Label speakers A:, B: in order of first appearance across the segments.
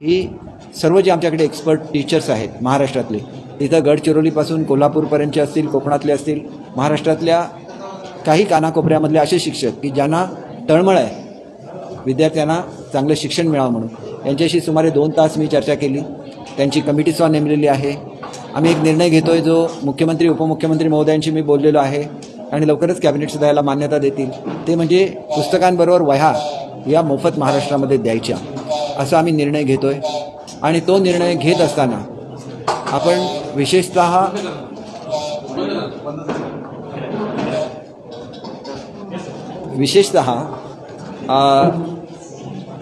A: ही सर्व जे आमच्याकडे एक्सपर्ट टीचर्स आहेत महाराष्ट्रातले, इथं गडचिरोलीपासून कोल्हापूरपर्यंतचे असतील, कोकणातले असतील, महाराष्ट्रातल्या काही कानाकोपऱ्यामधले असे शिक्षक की ज्यांना तळमळ आहे विद्यार्थ्यांना चांगलं शिक्षण मिळावं म्हणून, यांच्याशी सुमारे 2 तास मी चर्चा केली. त्यांची कमिटीसुद्धा नेमलेली आहे. आम्ही एक निर्णय घेतो आहे जो मुख्यमंत्री उपमुख्यमंत्री महोदयांशी मी बोललेलो आहे आणि लवकरच कॅबिनेटसुद्धा याला मान्यता देतील. ते म्हणजे पुस्तकांबरोबर वह्या या मोफत महाराष्ट्रामध्ये द्यायच्या, असा आम्ही निर्णय घेतो आहे. आणि तो निर्णय घेत असताना आपण विशेषतः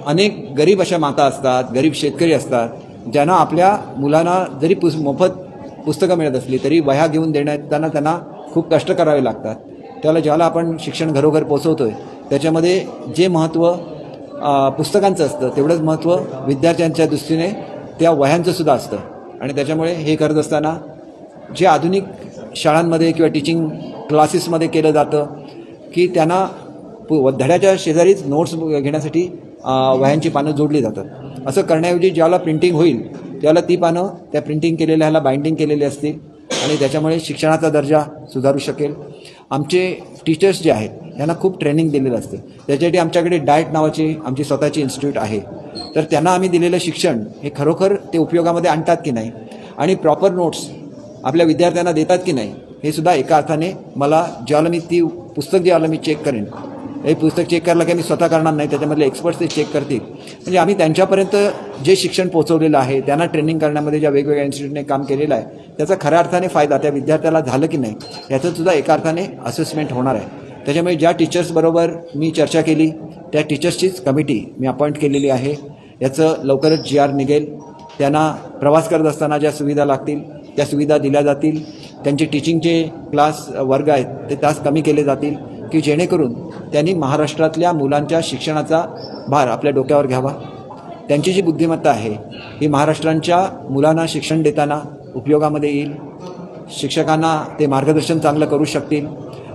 A: अनेक गरीब अशा माता असतात, गरीब शेतकरी असतात, ज्यांना आपल्या मुलांना जरी मोफत पुस्तकं मिळत असली तरी वह्या घेऊन देण्यात त्यांना खूप कष्ट करावे लागतात. ज्याला आपण शिक्षण घरोघर पोचवतोय त्याच्यामध्ये जे महत्त्व पुस्तकांचं असतं तेवढंच महत्त्व विद्यार्थ्यांच्या दृष्टीने त्या वह्यांचं सुद्धा असतं. आणि त्याच्यामुळे हे करत असताना जे आधुनिक शाळांमध्ये किंवा टीचिंग क्लासेसमध्ये केलं जातं की त्यांना धड्याच्या शेजारीच नोट्स घेण्यासाठी वह्यांची पानं जोडली जातात, असं करण्याऐवजी ज्याला प्रिंटिंग होईल त्याला ती पानं त्या प्रिंटिंग केलेल्या ह्याला बाइंडिंग केलेली असतील आणि त्याच्यामुळे शिक्षणाचा दर्जा सुधारू शकेल. आमचे टीचर्स जे आहेत यांना खूप ट्रेनिंग दिलेलं असतं. त्याच्यासाठी आमच्याकडे डाएट नावाची आमची स्वतःची इन्स्टिट्यूट आहे. तर त्यांना आम्ही दिलेलं शिक्षण हे खरोखर ते उपयोगामध्ये आणतात की नाही आणि प्रॉपर नोट्स आपल्या विद्यार्थ्यांना देतात की नाही, हे सुद्धा एका अर्थाने मला ज्याला मी ती पुस्तक ज्याला मी चेक करेन, हे पुस्तक चेक करायला काही मी स्वतः करणार नाही, त्याच्यामधले एक्सपर्ट्स ते चेक करतील. म्हणजे आम्ही त्यांच्यापर्यंत जे शिक्षण पोहोचवलेलं आहे, त्यांना ट्रेनिंग करण्यामध्ये ज्या वेगवेगळ्या इन्स्टिट्यूटने काम केलेलं आहे त्याचा खऱ्या अर्थाने फायदा त्या विद्यार्थ्याला झालं की नाही याचं सुद्धा एका अर्थाने असेसमेंट होणार आहे. त्याच्यामुळे ज्या टीचर्सबरोबर मी चर्चा केली त्या टीचर्सचीच कमिटी मी अपॉइंट केलेली आहे. याचं लवकरच GR निघेल. त्यांना प्रवास करत असताना ज्या सुविधा लागतील त्या सुविधा दिल्या जातील. त्यांचे टीचिंगचे क्लास वर्ग आहेत ते तास कमी केले जातील की जेणेकरून त्यांनी महाराष्ट्रातल्या मुलांच्या शिक्षणाचा भार आपल्या डोक्यावर घ्यावा. त्यांची जी बुद्धिमत्ता आहे ही महाराष्ट्रांच्या मुलांना शिक्षण देताना उपयोगामध्ये येईल. शिक्षकांना ते मार्गदर्शन चांगलं करू शकतील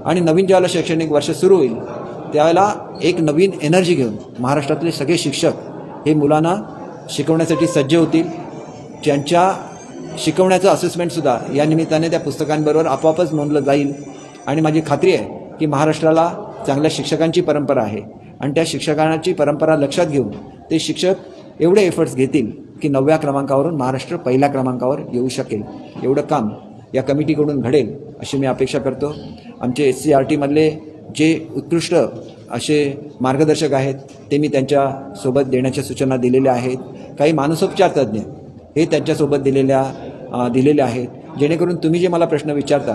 A: आणि नवीन ज्यावेळेला शैक्षणिक वर्ष सुरू होईल त्यावेळेला एक नवीन एनर्जी घेऊन महाराष्ट्रातले सगळे शिक्षक हे मुलांना शिकवण्यासाठी सज्ज होतील. ज्यांच्या शिकवण्याचं असेसमेंटसुद्धा या निमित्ताने त्या पुस्तकांबरोबर आपोआपच नोंदलं जाईल. आणि माझी खात्री आहे की महाराष्ट्राला चांगल्या शिक्षकांची परंपरा आहे आणि त्या शिक्षकांची परंपरा लक्षात घेऊन ते शिक्षक एवढे एफर्ट्स घेतील की 9व्या क्रमांकावरून महाराष्ट्र पहिल्या क्रमांकावर येऊ शकेल. एवढं काम या कमिटीकडून घडेल अशी मी अपेक्षा करतो. आमचे SCRTमधले जे उत्कृष्ट असे मार्गदर्शक आहेत ते मी त्यांच्यासोबत देण्याच्या सूचना दिलेल्या आहेत. काही मानसोपचार तज्ज्ञ हे त्यांच्यासोबत दिलेले आहेत, जेणेकरून तुम्ही जे मला प्रश्न विचारता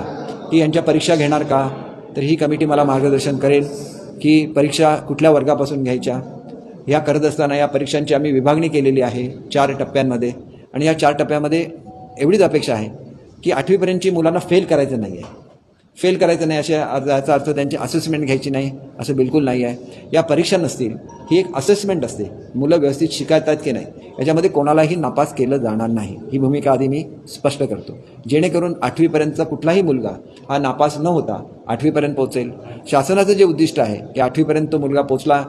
A: की यांच्या परीक्षा घेणार का, तर ही कमिटी मला मार्गदर्शन करेल की परीक्षा कुठल्या वर्गापासून घ्यायच्या. ह्या करत असताना या परीक्षांची आम्ही विभागणी केलेली आहे 4 टप्प्यांमध्ये आणि या 4 टप्प्यामध्ये एवढीच अपेक्षा आहे की 8वीपर्यंतची मुलांना फेल करायचं नाही आहे. फेल करायचं नाही याचा अर्थ त्यांची असेसमेंट घ्यायची नाही असं बिलकुल नाही आहे. या परीक्षा नसतील, ही एक असेसमेंट असते. मुलं व्यवस्थित शिकतात की नाही याच्यामध्ये कोणालाही नापास केलं जाणार नाही, ही भूमिका आधी मी स्पष्ट करतो, जेणेकरून 8वीपर्यंतचा कुठलाही मुलगा हा नापास न होता 8वीपर्यंत पोहोचेल. शासनाचं जे उद्दिष्ट आहे की 8वीपर्यंत तो मुलगा पोहोचला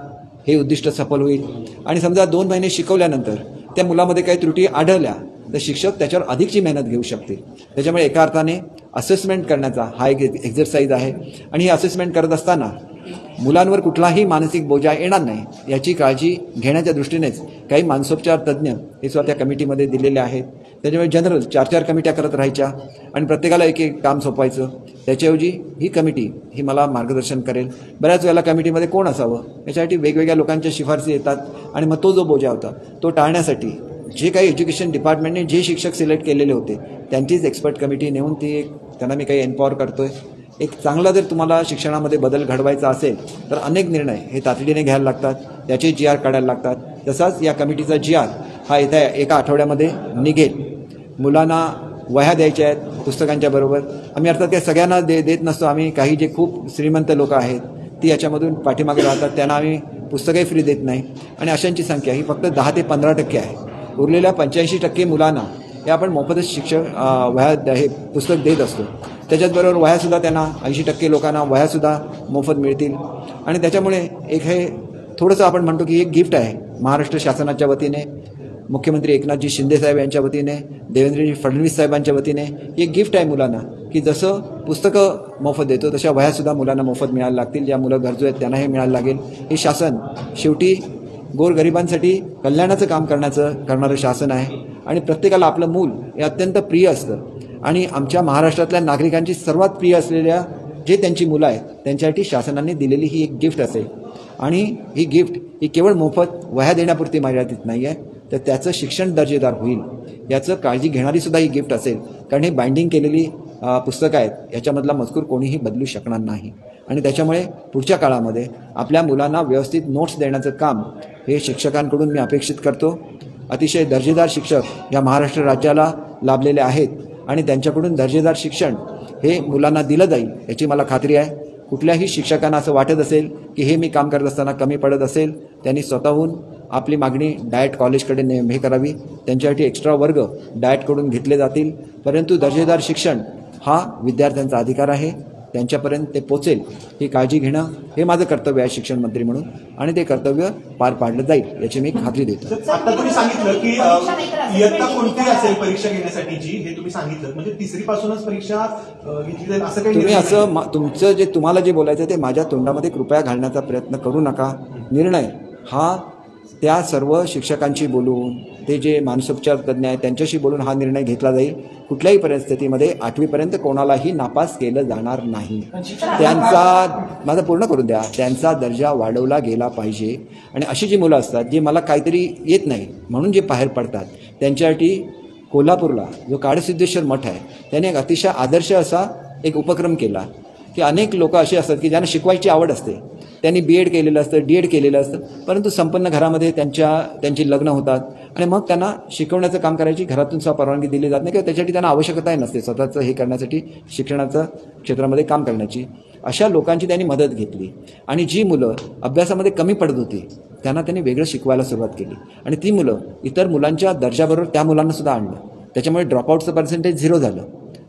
A: हे उद्दिष्ट सफल होईल. आणि समजा 2 महिने शिकवल्यानंतर त्या मुलामध्ये काही त्रुटी आढळल्या तर शिक्षक त्याच्यावर अधिकची मेहनत घेऊ शकतील. त्याच्यामुळे एका अर्थाने असेसमेंट करण्याचा हा एक एक्झरसाईज आहे आणि ही असेसमेंट करत असताना मुलांवर कुठलाही मानसिक बोजा येणार नाही याची काळजी घेण्याच्या दृष्टीनेच काही मानसोपचार तज्ज्ञ हे स्वतः कमिटीमध्ये दिलेले आहेत. त्याच्यामुळे जनरल 4 कमिट्या करत राहायच्या आणि प्रत्येकाला एक काम सोपवायचं. त्याच्याऐवजी ही कमिटी ही मला मार्गदर्शन करेल. बऱ्याच वेळेला कमिटीमध्ये कोण असावं याच्यासाठी वेगवेगळ्या लोकांच्या शिफारसी येतात आणि मग तो जो बोजा होता तो टाळण्यासाठी जे काही एज्युकेशन डिपार्टमेंटने जे शिक्षक सिलेक्ट केलेले होते त्यांचीच एक्सपर्ट कमिटी नेऊन त्यांना मी काही एम्पॉवर करतो आहे. एक चांगला जर तुम्हाला शिक्षणामध्ये बदल घडवायचा असेल तर अनेक निर्णय हे तातडीने घ्यायला लागतात, त्याचे GR काढायला लागतात. तसाच या कमिटीचा GR हा येत्या एका आठवड्यामध्ये निघेल. मुलांना वह्या द्यायच्या आहेत पुस्तकांच्या बरोबर. आम्ही अर्थात त्या सगळ्यांना देत नसतो. आम्ही काही जे खूप श्रीमंत लोक आहेत ती याच्यामधून पाठीमागे राहतात त्यांना आम्ही पुस्तकही फ्री देत नाही आणि अशांची संख्या ही फक्त 10 ते 15% आहे. उरलेल्या 85% मुलांना हे आपण मोफतच वह्या हे पुस्तक देत असतो. त्याच्याचबरोबर वह्यासुद्धा त्यांना 80% लोकांना वह्यासुद्धा मोफत मिळतील. आणि त्याच्यामुळे एक हे थोडंसं आपण म्हणतो की एक गिफ्ट आहे महाराष्ट्र शासनाच्या वतीने मुख्यमंत्री एकनाथजी शिंदेसाहेब यांच्या वतीने, देवेंद्रजी फडणवीस साहेबांच्या वतीने ही एक गिफ्ट आहे मुलांना, की जसं पुस्तकं मोफत देतो तशा वह्यासुद्धा मुलांना मोफत मिळायला लागतील. ज्या मुलं गरजू आहेत त्यांनाही मिळायला लागेल. हे शासन शेवटी गोरगरिबांसाठी कल्याणाचं काम करणारं शासन आहे आणि प्रत्येकाला आपलं मूल हे अत्यंत प्रिय असतं आणि आमच्या महाराष्ट्रातल्या नागरिकांची सर्वात प्रिय असलेल्या जे त्यांची मुलं आहेत त्यांच्यासाठी शासनाने दिलेली ही एक गिफ्ट असेल आणि ही गिफ्ट ही केवळ मोफत वह्या देण्यापुरती मर्यादित नाही आहे, तर त्याचं शिक्षण दर्जेदार होईल याचं काळजी घेणारी सुद्धा ही गिफ्ट असेल. कारण ही बाइंडिंग केलेली पुस्तकं आहेत, याच्यामधला मजकूर कोणीही बदलू शकणार नाही आणि त्याच्यामुळे पुढच्या काळामध्ये आपल्या मुलांना व्यवस्थित नोट्स देण्याचं काम हे शिक्षकांकडून मी अपेक्षित करतो. अतिशय दर्जेदार शिक्षक या महाराष्ट्र राज्याला लाभलेले आहेत आणि त्यांच्याकडून दर्जेदार शिक्षण हे मुलांना दिलं जाईल याची मला खात्री आहे. कुठल्याही शिक्षकांना असं वाटत असेल की हे मी काम करत असताना कमी पडत असेल, त्यांनी स्वतःहून आपली मागणी डाएट कॉलेजकडे हे करावी. त्यांच्यासाठी एक्स्ट्रा वर्ग डाएटकडून घेतले जातील. परंतु दर्जेदार शिक्षण हा विद्यार्थ्यांचा अधिकार आहे, त्यांच्यापर्यंत ते पोचेल ही काळजी घेणं हे माझं कर्तव्य आहे शिक्षण मंत्री म्हणून आणि ते कर्तव्य पार पाडलं जाईल याची मी खात्री देतो.
B: आता तुम्ही सांगितलं की इयत्ता कोणती असेल परीक्षा घेण्यासाठीची हे तुम्ही सांगितलं, म्हणजे तिसरी पासूनच परीक्षा घेतली जाईल असं काही?
A: तुम्ही असं तुमचं जे तुम्हाला जे बोलायचं ते माझ्या तोंडामध्ये कृपया घालण्याचा प्रयत्न करू नका. निर्णय हा त्या सर्व शिक्षकांशी बोलून, ते जे मानसोपचार तज्ज्ञ आहेत त्यांच्याशी बोलून हा निर्णय घेतला जाईल. कुठल्याही परिस्थितीमध्ये 8वीपर्यंत कोणालाही नापास केलं जाणार नाही. त्यांचा माझं पूर्ण करून द्या, त्यांचा दर्जा वाढवला गेला पाहिजे आणि अशी जी मुलं असतात जी मला काहीतरी येत नाही म्हणून जे बाहेर पडतात त्यांच्यासाठी कोल्हापूरला जो काळसिद्धेश्वर मठ आहे त्याने एक अतिशय आदर्श असा एक उपक्रम केला की अनेक लोक असे असतात की ज्यांना शिकवायची आवड असते, त्यांनी BEd केलेलं असतं, DEd केलेलं असतं, परंतु संपन्न घरामध्ये त्यांची लग्न होतात आणि मग त्यांना शिकवण्याचं काम करायची घरातून सुद्धा परवानगी दिली जात नाही किंवा त्याच्यासाठी त्यांना आवश्यकताही नसते स्वतःचं हे करण्यासाठी, शिक्षणाचं क्षेत्रामध्ये काम करण्याची. अशा लोकांची त्यांनी मदत घेतली आणि जी मुलं अभ्यासामध्ये कमी पडत होती त्यांना त्यांनी वेगळं शिकवायला सुरुवात केली आणि ती मुलं इतर मुलांच्या दर्जाबरोबर त्या मुलांना सुद्धा आणलं. त्याच्यामुळे ड्रॉपआउटचं पर्सेंटेज 0 झालं.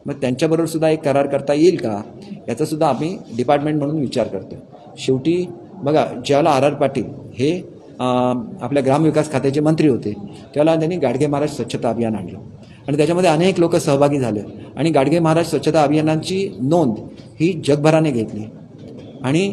A: मग त्यांच्याबरोबर सुद्धा एक करार करता येईल का याचासुद्धा आम्ही डिपार्टमेंट म्हणून विचार करतो. शेवटी बघा, ज्यावेळेला R.R. पाटील हे आपल्या ग्रामविकास खात्याचे मंत्री होते त्यावेळेला त्यांनी गाडगे महाराज स्वच्छता अभियान आणलं आणि त्याच्यामध्ये अनेक लोक सहभागी झाले आणि गाडगे महाराज स्वच्छता अभियानाची नोंद ही जगभराने घेतली आणि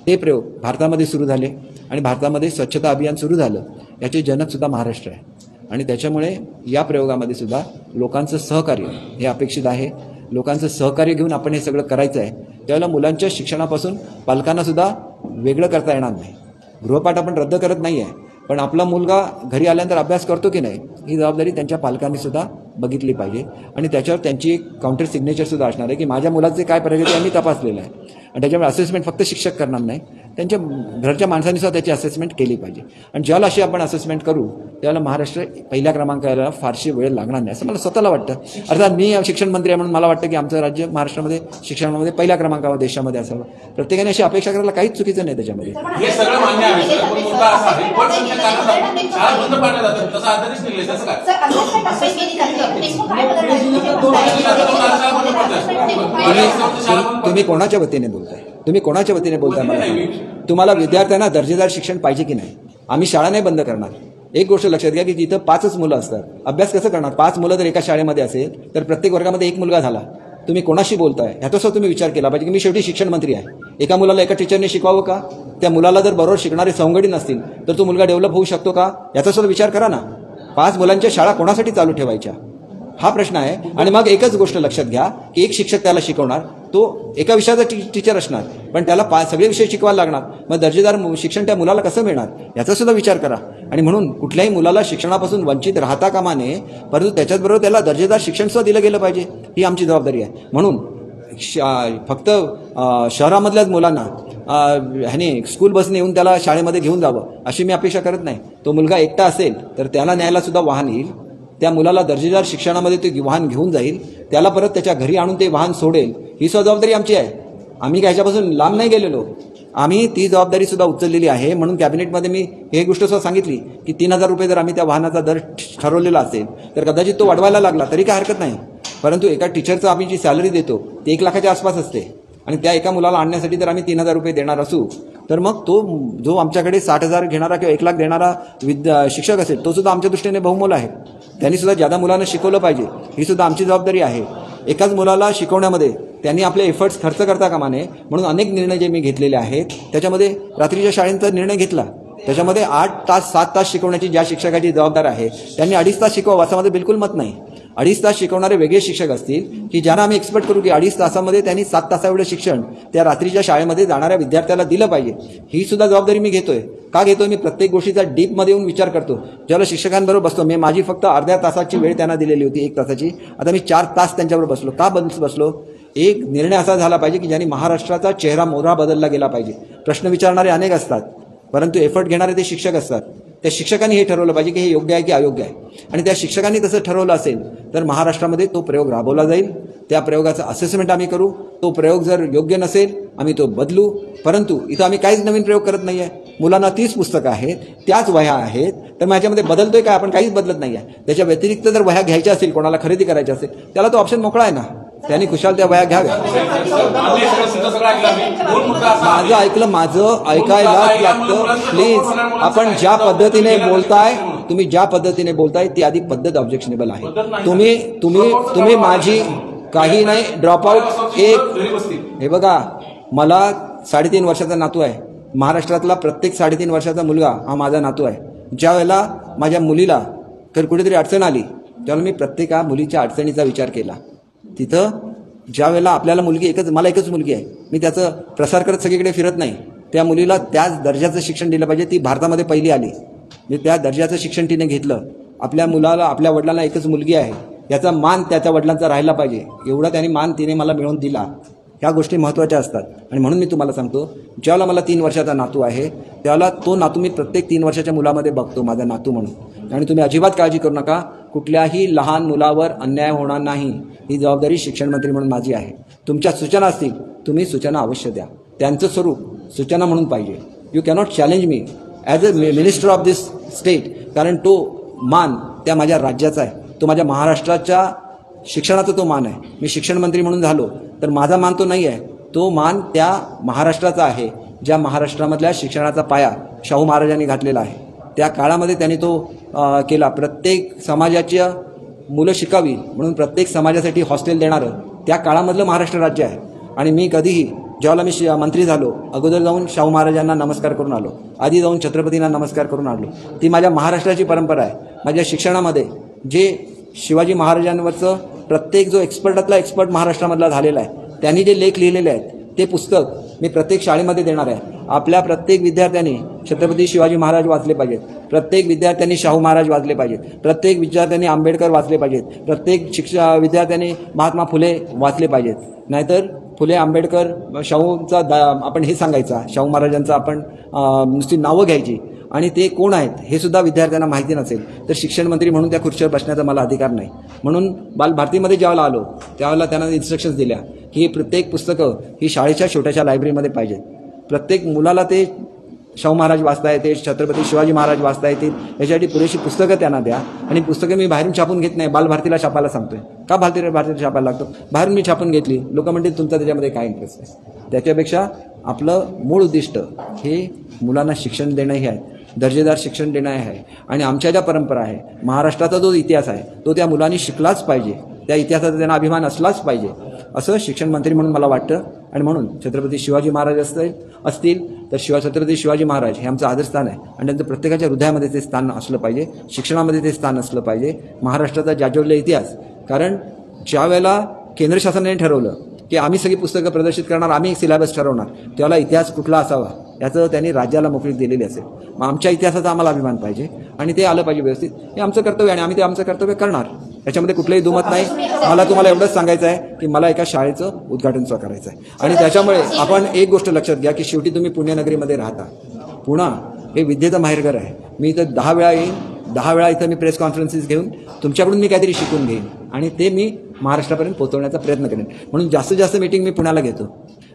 A: ते प्रयोग भारतामध्ये सुरू झाले आणि भारतामध्ये स्वच्छता अभियान सुरू झालं. याचे जनकसुद्धा महाराष्ट्र आहे आणि त्याच्यामुळे या प्रयोगामध्ये सुद्धा लोकांचं सहकार्य हे अपेक्षित आहे. लोकांचं सहकार्य घेऊन आपण हे सगळं करायचं आहे. त्यावेळेला मुलांच्या शिक्षणापासून पालकांना सुद्धा वेगळं करता येणार नाही. गृहपाठ आपण रद्द करत नाही आहे, पण आपला मुलगा घरी आल्यानंतर अभ्यास करतो की नाही ही जबाबदारी त्यांच्या पालकांनी सुद्धा बघितली पाहिजे आणि त्याच्यावर त्यांची एक काउंटर सिग्नेचरसुद्धा असणार आहे की माझ्या मुलाचे काय प्रगती आम्ही तपासलेलं आहे आणि त्याच्यामुळे असेसमेंट फक्त शिक्षक करणार नाही, त्यांच्या घरच्या माणसांनी सुद्धा त्याची असेसमेंट केली पाहिजे आणि ज्याला अशी आपण असेसमेंट करू त्याला महाराष्ट्र पहिल्या क्रमांकाला फारशी वेळ लागणार नाही असं मला स्वतःला वाटतं. अर्थात मी शिक्षण मंत्री आहे म्हणून मला वाटतं की आमचं राज्य महाराष्ट्रामध्ये शिक्षणामध्ये पहिल्या क्रमांकावर देशामध्ये असावं. प्रत्येकाने अशी अपेक्षा करायला काहीच चुकीचं नाही त्याच्यामध्ये.
C: हे सगळं मान्य आहे, पण मुद्दा असा आहे पण तुमच्या कारणात शाळा बंद पाडल्या जातात तसं आदेश निघले तसं काय?
A: तुम्ही कोणाच्या वतीने बोलताय? तुम्ही कोणाच्या वतीने बोलताय मला? तुम्हाला विद्यार्थ्यांना दर्जेदार शिक्षण पाहिजे की नाही? आम्ही शाळा नाही बंद करणार. एक गोष्ट लक्षात घ्या की जिथं 5च मुलं असतात अभ्यास कसं करणार? 5 मुलं जर एका शाळेमध्ये असेल तर प्रत्येक वर्गामध्ये 1 मुलगा झाला. तुम्ही कोणाशी बोलताय ह्याचा तुम्ही विचार केला पाहिजे की मी शेवटी शिक्षण मंत्री आहे. एका मुलाला एका टीचरने शिकवावं का? त्या मुलाला जर बरोबर शिकणारे संगडी नसतील तर तो मुलगा डेव्हलप होऊ शकतो का याचा सुद्धा विचार करा ना. 5 मुलांच्या शाळा कोणासाठी चालू ठेवायच्या हा प्रश्न आहे. आणि मग एकच गोष्ट लक्षात घ्या की एक शिक्षक त्याला शिकवणार, तो एका विषयाचा टीचर असणार पण त्याला सगळे विषय शिकवायला लागणार. मग दर्जेदार शिक्षण त्या मुलाला कसं मिळणार याचा सुद्धा विचार करा. आणि म्हणून कुठल्याही मुलाला शिक्षणापासून वंचित राहता कामा नये, परंतु त्याच्याचबरोबर त्याला दर्जेदार शिक्षण सुद्धा दिलं गेलं पाहिजे ही आमची जबाबदारी आहे. म्हणून फक्त शहरामधल्याच मुलांना ह्याने स्कूल बसने येऊन त्याला शाळेमध्ये घेऊन जावं अशी मी अपेक्षा करत नाही. तो मुलगा एकटा असेल तर त्याला न्यायला सुद्धा वाहन येईल, त्या मुलाला दर्जेदार शिक्षणामध्ये ते वाहन घेऊन जाईल, त्याला परत त्याच्या घरी आणून ते वाहन सोडेल, ही सुद्धा जबाबदारी आमची आहे. आम्ही काय ह्याच्यापासून लांब नाही गेलेलो, आम्ही ती जबाबदारी सुद्धा उचललेली आहे. म्हणून कॅबिनेटमध्ये मी हे गोष्ट सुद्धा सांगितली की 3,000 रुपये जर आम्ही त्या वाहनाचा दर ठरवलेला असेल तर कदाचित तो वाढवायला लागला तरी काय हरकत नाही. परंतु एका टीचरचं आम्ही जी सॅलरी देतो ती 1 लाखाच्या आसपास असते आणि त्या एका मुलाला आणण्यासाठी जर आम्ही 3,000 रुपये देणार असू तर मग तो जो आमच्याकडे 60,000 घेणारा किंवा 1,00,000 देणारा शिक्षक असेल तो सुद्धा आमच्या दृष्टीने बहुमोल आहे. त्यांनी सुद्धा ज्यादा मुलांना शिकवलं पाहिजे, ही सुद्धा आमची जबाबदारी आहे. एकाच मुलाला शिकवण्यामध्ये त्यांनी आपले एफर्ट्स खर्च करता कामा नये म्हणून अनेक निर्णय जे मी घेतलेले आहेत. त्याच्यामध्ये रात्रीच्या शाळेंचा निर्णय घेतला, त्याच्यामध्ये 8 तास 7 तास शिकवण्याची ज्या शिक्षकाची जबाबदार आहे त्यांनी 2.5 तास शिकवावं असं माझं बिलकुल मत नाही. 2.5 तास शिकवणारे वेगळे शिक्षक असतील की ज्यांना आम्ही एक्सपेक्ट करू की 2.5 तासामध्ये त्यांनी 7 तासाएवढं शिक्षण त्या रात्रीच्या शाळेमध्ये जाणाऱ्या विद्यार्थ्याला दिलं पाहिजे. ही सुद्धा जबाबदारी मी घेतोय. का घेतोय? मी प्रत्येक गोष्टीचा डीपमध्ये येऊन विचार करतो. ज्याला शिक्षकांबरोबर बसतो, मी माझी फक्त अर्ध्या तासाची वेळ त्यांना दिलेली होती, 1 तासाची, आता मी 4 तास त्यांच्याबरोबर बसलो. का बसलो? एक निर्णय असा झाला पाहिजे की ज्याने महाराष्ट्राचा चेहरा मोहरा बदलला गेला पाहिजे. प्रश्न विचारणारे अनेक असतात परंतु एफर्ट घेणारे ते शिक्षक असतात. त्या शिक्षकांनी हे ठरवलं पाहिजे की हे योग्य आहे की अयोग्य आहे, आणि त्या शिक्षकांनी तसं ठरवलं असेल तर महाराष्ट्रामध्ये तो प्रयोग राबवला जाईल. त्या प्रयोगाचं असेसमेंट आम्ही करू. तो प्रयोग जर योग्य नसेल आम्ही तो बदलू. परंतु इथं आम्ही काहीच नवीन प्रयोग करत नाही आहे. मुलांना 30 पुस्तकं आहेत, त्याच वह्या आहेत, तर माझ्यामध्ये बदलतोय काय? आपण काहीच बदलत नाही आहे. त्याच्या व्यतिरिक्त जर वह्या घ्यायच्या असतील, कोणाला खरेदी करायच्या असेल, त्याला तो ऑप्शन मोकळा आहे ना, त्यांनी खुशाल त्या वह्या घ्याव्या. माझं ऐकलं, माझं ऐकायला लागतं प्लीज. आपण ज्या पद्धतीने बोलताय, तुम्ही ज्या पद्धतीने बोलताय ती आधी पद्धत ऑब्जेक्शनेबल आहे. तुम्ही माझी काही नाही ड्रॉपआउट हे बघा, मला 3.5 वर्षाचा नातू आहे. महाराष्ट्रातला प्रत्येक 3.5 वर्षाचा मुलगा हा माझा नातू आहे. ज्या वेळेला माझ्या मुलीला तर कुठेतरी अडचण आली त्यावेळेला मी प्रत्येक मुलीच्या अडचणीचा विचार केला. तिथं ज्या वेळेला आपल्याला मला एकच मुलगी आहे, मी त्याचं प्रसार करत सगळीकडे फिरत नाही. त्या मुलीला त्याच दर्जाचं शिक्षण दिलं पाहिजे. ती भारतामध्ये पहिली आली, म्हणजे त्या दर्जाचं शिक्षण तिने घेतलं. आपल्या मुलाला, आपल्या वडिलांना एकच मुलगी आहे, याचा मान त्याच्या वडिलांचा राहिला पाहिजे. एवढा त्यांनी मान तिने मला मिळवून दिला. ह्या गोष्टी महत्त्वाच्या असतात. आणि म्हणून मी तुम्हाला सांगतो, ज्यावेळेला मला 3 वर्षाचा नातू आहे त्यावेळेला तो नातू मी प्रत्येक 3 वर्षाच्या मुलामध्ये बघतो, माझा नातू म्हणून. आणि तुम्ही अजिबात काळजी करू नका, कुठल्याही लहान मुलावर अन्याय होणार नाही. ही जबाबदारी शिक्षण मंत्री म्हणून माझी आहे. तुमच्या सूचना असतील, तुम्ही सूचना अवश्य द्या. त्यांचं स्वरूप सूचना म्हणून पाहिजे. You cannot challenge me as a minister of this state, कारण तो मान त्या माझ्या राज्याचा आहे, तो माझ्या महाराष्ट्राच्या शिक्षणाचा तो मान आहे. मी शिक्षण मंत्री म्हणून झालो तर माझा मान तो नाही आहे, तो मान त्या महाराष्ट्राचा आहे, ज्या महाराष्ट्रामधल्या शिक्षणाचा पाया शाहू महाराजांनी घातलेला आहे. त्या काळामध्ये त्यांनी तो केला. प्रत्येक समाजाच्या मुलं शिकावी म्हणून प्रत्येक समाजासाठी हॉस्टेल देणारं त्या काळामधलं महाराष्ट्र राज्य आहे. आणि मी कधीही ज्यावेळेला मी मंत्री झालो अगोदर जाऊन शाहू महाराजांना नमस्कार करून आलो, आधी जाऊन छत्रपतींना नमस्कार करून आलो. ती माझ्या महाराष्ट्राची परंपरा आहे. माझ्या शिक्षणामध्ये जे शिवाजी महाराजांवरचं प्रत्येक जो एक्सपर्टातला एक्सपर्ट महाराष्ट्रामधला झालेला आहे, त्यांनी जे लेख लिहिलेले आहेत ते पुस्तक मी प्रत्येक शाळेमध्ये देणार आहे. आपल्या प्रत्येक विद्यार्थ्यांनी छत्रपती शिवाजी महाराज वाचले पाहिजेत, प्रत्येक विद्यार्थ्यांनी शाहू महाराज वाचले पाहिजेत, प्रत्येक विद्यार्थ्यांनी आंबेडकर वाचले पाहिजेत, प्रत्येक विद्यार्थ्यांनी महात्मा फुले वाचले पाहिजेत. नाहीतर फुले, आंबेडकर, शाहूंचा आपण हे सांगायचा, शाहू महाराजांचा आपण नुसती नावं घ्यायची आणि ते कोण आहेत हे सुद्धा विद्यार्थ्यांना माहिती नसेल तर शिक्षण मंत्री म्हणून त्या खुर्चीवर बसण्याचा मला अधिकार नाही. म्हणून बालभारतीमध्ये ज्यावेळेला आलो त्यावेळेला त्यांना इन्स्ट्रक्शन्स दिल्या की ही प्रत्येक पुस्तकं ही शाळेच्या छोट्याशा लायब्ररीमध्ये पाहिजेत. प्रत्येक मुलाला ते शाहू महाराज वाचता येते, छत्रपती शिवाजी महाराज वाचता येतील, याच्यासाठी पुरेशी पुस्तकं त्यांना द्या. आणि पुस्तकं मी बाहेरून छापून घेत नाही, बालभारतीला छापायला सांगतोय. का भारतीला छापायला लागतो? बाहेरून मी छापून घेतली, लोक म्हणतील तुमचा त्याच्यामध्ये काय इंटरेस्ट आहे. त्याच्यापेक्षा आपलं मूळ उद्दिष्ट हे मुलांना शिक्षण देणं हे आहे, दर्जेदार शिक्षण देणं आहे. आणि आमच्या ज्या परंपरा आहे, महाराष्ट्राचा जो इतिहास आहे तो त्या मुलांनी शिकलाच पाहिजे, त्या इतिहासाचा त्यांना अभिमान असलाच पाहिजे असं शिक्षण मंत्री म्हणून मला वाटतं. आणि म्हणून छत्रपती शिवाजी महाराज असतील तर छत्रपती शिवाजी महाराज हे आमचं आदरस्थान आहे आणि त्यांचं प्रत्येकाच्या हृदयामध्ये ते स्थान असलं पाहिजे, शिक्षणामध्ये ते स्थान असलं पाहिजे. महाराष्ट्राचा जाज्वल्य इतिहास, कारण ज्या वेळेला केंद्र शासनाने ठरवलं की आम्ही सगळी पुस्तकं प्रदर्शित करणार, आम्ही एक सिलेबस ठरवणार, त्यावेळेला इतिहास कुठला असावा याचं त्यांनी राज्याला मोकळीक दिलेली असेल. मग आमच्या इतिहासाचा आम्हाला अभिमान पाहिजे आणि ते आलं पाहिजे व्यवस्थित. हे आमचं कर्तव्य आणि आम्ही ते आमचं कर्तव्य करणार, याच्यामध्ये कुठलंही दुमत नाही. मला तुम्हाला एवढंच सांगायचं आहे की मला एका शाळेचं उद्घाटन सुद्धा करायचं आहे. आणि त्याच्यामुळे आपण एक गोष्ट लक्षात घ्या की शेवटी तुम्ही पुण्यनगरीमध्ये राहता. पुणा हे विद्येचं माहेरघर आहे. मी इथं 10 वेळा येईन, 10 वेळा इथं मी प्रेस कॉन्फरन्सेस घेऊन तुमच्याकडून मी काहीतरी शिकून घेईन आणि ते मी महाराष्ट्रापर्यंत पोहोचवण्याचा प्रयत्न करेन. म्हणून जास्तीत जास्त मीटिंग मी पुण्याला घेतो.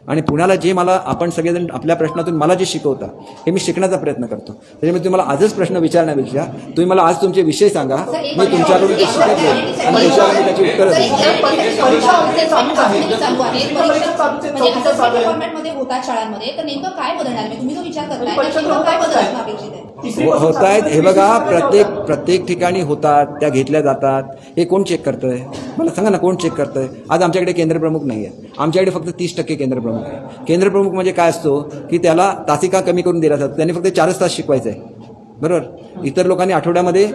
A: आणि पुण्याला जे मला आपण सगळेजण आपल्या प्रश्नातून मला जे शिकवता हे मी शिकण्याचा प्रयत्न करतो. त्याच्यामुळे तुम्ही मला आजच प्रश्न विचारण्यापेक्षा तुम्ही मला आज तुमचे विषय सांगा, मी तुमच्याकडून ते शिकत घेईन आणि त्याच्यावर मी त्याची उत्तरं देईन.
D: होतात शाळांमध्ये, तर नेमकं काय बदलणार? तुम्ही जो विचार करताय काय बदल असणं अपेक्षित आहे?
A: होत आहेत हे बघा, प्रत्येक ठिकाणी होतात, त्या घेतल्या जातात. हे कोण चेक करतंय मला सांगा ना, कोण चेक करतंय? आज आमच्याकडे केंद्रप्रमुख नाही आहे, आमच्याकडे फक्त 30% केंद्रप्रमुख आहे. केंद्रप्रमुख म्हणजे काय असतो की त्याला तासिका कमी करून दिला जातो, त्यांनी फक्त 4 तास शिकवायचं आहे, बरोबर. इतर लोकांनी आठवड्यामध्ये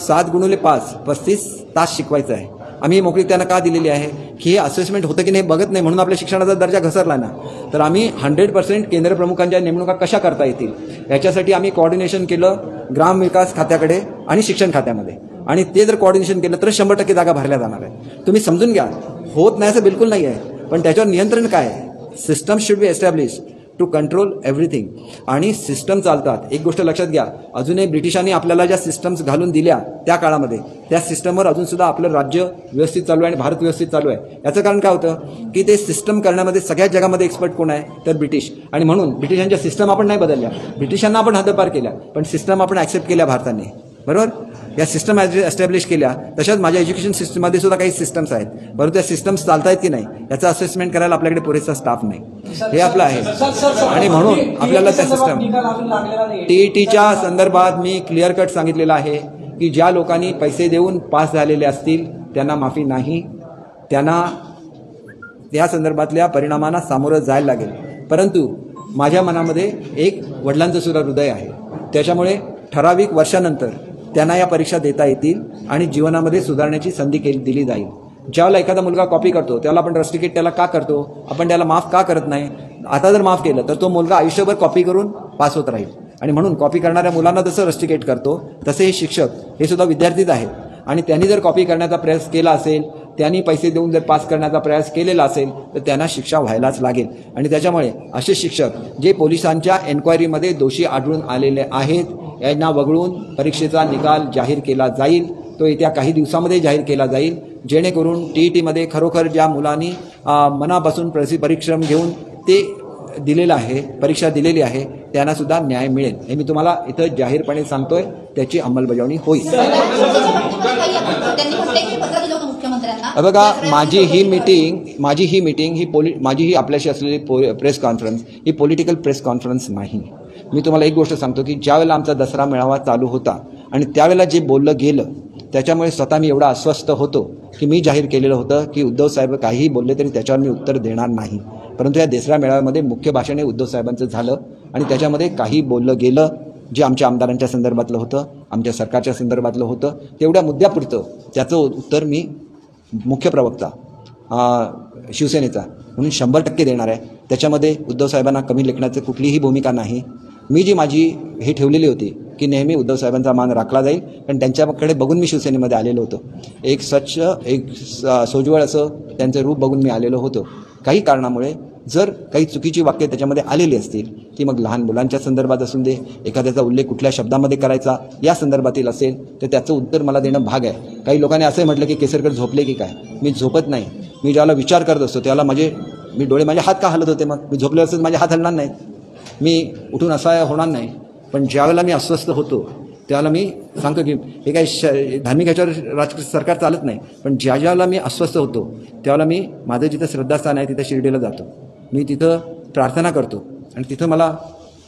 A: 7x5 35 तास शिकवायचं आहे. आम्ही ही मोकळी त्यांना का दिलेली आहे की हे असेसमेंट होतं की नाही बघत नाही, म्हणून आपल्या शिक्षणाचा दर्जा घसरला ना. तर आम्ही 100% केंद्रप्रमुखांच्या नेमणुका कशा करता येतील याच्यासाठी आम्ही कोऑर्डिनेशन केलं ग्रामविकास खात्याकडे आणि शिक्षण खात्यामध्ये, आणि ते जर कोऑर्डिनेशन केलं तर 100% जागा भरल्या जाणार आहे. तुम्ही समजून घ्या, होत नाही असं बिलकुल नाही आहे, पण त्याच्यावर नियंत्रण काय आहे? System should be establish to control everything, आणि सिस्टम चालतात. एक गोष्ट लक्षात घ्या, अजूनही ब्रिटिशांनी आपल्याला ज्या सिस्टम्स घालून दिल्या त्या काळामध्ये, त्या सिस्टमवर अजूनसुद्धा आपलं राज्य व्यवस्थित चालू आहे आणि भारत व्यवस्थित चालू आहे. याचं कारण काय होतं की ते सिस्टम करण्यामध्ये सगळ्यात जगामध्ये एक्सपर्ट कोण आहे तर ब्रिटिश, आणि म्हणून ब्रिटिशांच्या सिस्टम आपण नाही बदलल्या, ब्रिटिशांना आपण हद्दपार केल्या, पण सिस्टम आपण ॲक्सेप्ट केल्या भारताने, बरोबर. या सिस्टम एस्टॅब्लिश केल्या. तशाच माझ्या एज्युकेशन सिस्टममध्ये सुद्धा काही सिस्टम्स आहेत, परंतु त्या सिस्टम्स चालतायत की नाही याचं असेसमेंट करायला आपल्याकडे पुरेसा स्टाफ नाही. हे आपलं आहे, आणि म्हणून आपल्याला त्या सिस्टम TETच्या संदर्भात मी क्लिअर कट सांगितलेलं आहे की ज्या लोकांनी पैसे देऊन पास झालेले असतील त्यांना माफी नाही, त्यांना त्या संदर्भातल्या परिणामांना सामोरं जायला लागेल. परंतु माझ्या मनामध्ये एक वडिलांचं सुद्धा हृदय आहे, त्याच्यामुळे ठराविक वर्षानंतर त्यांना या परीक्षा देता येतील आणि जीवनामध्ये सुधारण्याची संधी दिली जाईल. ज्यावेळेला एखादा मुलगा कॉपी करतो त्याला आपण रस्टिकेट त्याला का करतो, आपण त्याला माफ का करत नाही? आता जर माफ केलं तर तो मुलगा आयुष्यभर कॉपी करून पास होत राहील, आणि म्हणून कॉपी करणाऱ्या मुलांना जसं रस्टिकेट करतो तसे हे शिक्षक हे सुद्धा विद्यार्थीच आहेत, आणि त्यांनी जर कॉपी करण्याचा प्रयास केला असेल, त्यांनी पैसे देऊन जर पास करण्याचा प्रयास केलेला असेल तर त्यांना शिक्षा व्हायलाच लागेल. आणि त्याच्यामुळे असे शिक्षक जे पोलिसांच्या एन्क्वायरीमध्ये दोषी आढळून आलेले आहेत यांना वगळून परीक्षेचा निकाल जाहीर केला जाईल. तो येत्या काही दिवसामध्ये जाहीर केला जाईल, जेणेकरून TETमध्ये खरोखर ज्या मुलांनी मनापासून परिश्रम घेऊन ते दिलेलं आहे, परीक्षा दिलेली आहे, त्यांना सुद्धा न्याय मिळेल. हे मी तुम्हाला इथं जाहीरपणे सांगतोय, त्याची अंमलबजावणी होईल. बघा, माझी ही मीटिंग आपल्याशी असलेली प्रेस कॉन्फरन्स ही पॉलिटिकल प्रेस कॉन्फरन्स नाही. मी तुम्हाला एक गोष्ट सांगतो की ज्यावेळेला आमचा दसरा मेळावा चालू होता आणि त्यावेळेला जे बोललं गेलं त्याच्यामुळे स्वतः मी एवढा अस्वस्थ होतो की मी जाहीर केलेलं होतं की उद्धव साहेब काहीही बोलले तरी त्याच्यावर मी उत्तर देणार नाही. परंतु या दसरा मेळाव्यामध्ये मुख्य भाषण हे उद्धव साहेबांचं झालं आणि त्याच्यामध्ये काही बोललं गेलं जे आमच्या आमदारांच्या संदर्भातलं होतं, आमच्या सरकारच्या संदर्भातलं होतं, तेवढ्या मुद्द्यापुरतं त्याचं उत्तर मी मुख्य प्रवक्ता शिवसेनेचा म्हणून 100% देणार आहे. त्याच्यामध्ये उद्धव साहेबांना कमी लेखण्याचं कुठलीही भूमिका नाही. मी जी माझी हे ठेवलेली होती की नेहमी उद्धव साहेबांचा मान राखला जाईल, पण त्यांच्याकडे बघून मी शिवसेनेमध्ये आलेलो होतो. एक स्वच्छ, एक सोज्वळ असं त्यांचं रूप बघून मी आलेलो होतो. काही कारणामुळे जर काही चुकीची वाक्य त्याच्यामध्ये आलेली असतील, ती मग लहान मुलांच्या संदर्भात असून दे, एखाद्याचा उल्लेख कुठल्या शब्दामध्ये करायचा या संदर्भातील असेल तर त्याचं उत्तर मला देणं भाग आहे. काही लोकांनी असंही म्हटलं की केसरकर झोपले की काय. मी झोपत नाही. मी ज्याला विचार करत असतो त्याला मी डोळे माझे हात का हलत होते, मग मी झोपले असतं माझे हात हलणार नाहीत, मी उठून असा होणार नाही. पण ज्यावेळेला मी अस्वस्थ होतो त्यावेळेला मी सांगतो की हे काही धार्मिक ह्याच्यावर राजकीय सरकार चालत नाही, पण ज्यावेळेला मी अस्वस्थ होतो त्यावेळेला मी माझं जिथं श्रद्धास्थान आहे तिथं शिर्डीला जातो, मी तिथं प्रार्थना करतो आणि तिथं मला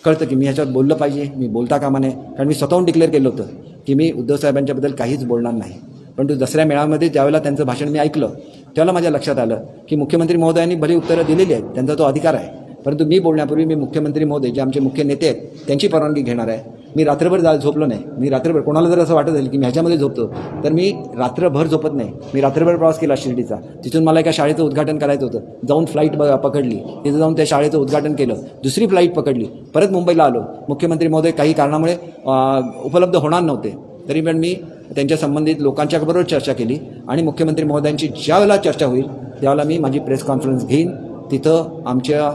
A: कळतं की मी ह्याच्यावर बोललं पाहिजे, मी बोलता कामा नये. कारण मी स्वतःहून डिक्लेअर केलं होतं की मी उद्धव साहेबांच्याबद्दल काहीच बोलणार नाही. पण दसऱ्या मेळाव्यामध्ये ज्यावेळेला त्यांचं भाषण मी ऐकलं त्यावेळेला माझ्या लक्षात आलं की मुख्यमंत्री महोदयांनी भले उत्तरं दिलेली आहेत, त्यांचा तो अधिकार आहे, परंतु मी बोलण्यापूर्वी मी मुख्यमंत्री महोदय जे आमचे मुख्य नेते आहेत त्यांची परवानगी घेणार आहे. मी रात्रभर झोपलो नाही. मी रात्रभर, कोणाला जर असं वाटत असेल की मी ह्याच्यामध्ये झोपतो तर मी रात्रभर झोपत नाही. मी रात्रभर प्रवास केला शिर्डीचा. तिथून मला एका शाळेचं उद्घाटन करायचं होतं, जाऊन फ्लाईट पकडली, तिथं जाऊन त्या शाळेचं उद्घाटन केलं, दुसरी फ्लाईट पकडली, परत मुंबईला आलो. मुख्यमंत्री महोदय काही कारणामुळे उपलब्ध होणार नव्हते, तरी पण मी त्यांच्या संबंधित लोकांच्या बरोबर चर्चा केली आणि मुख्यमंत्री महोदयांची ज्या वेळेला चर्चा होईल त्यावेळेला मी माझी प्रेस कॉन्फरन्स घेईन. तिथं आमच्या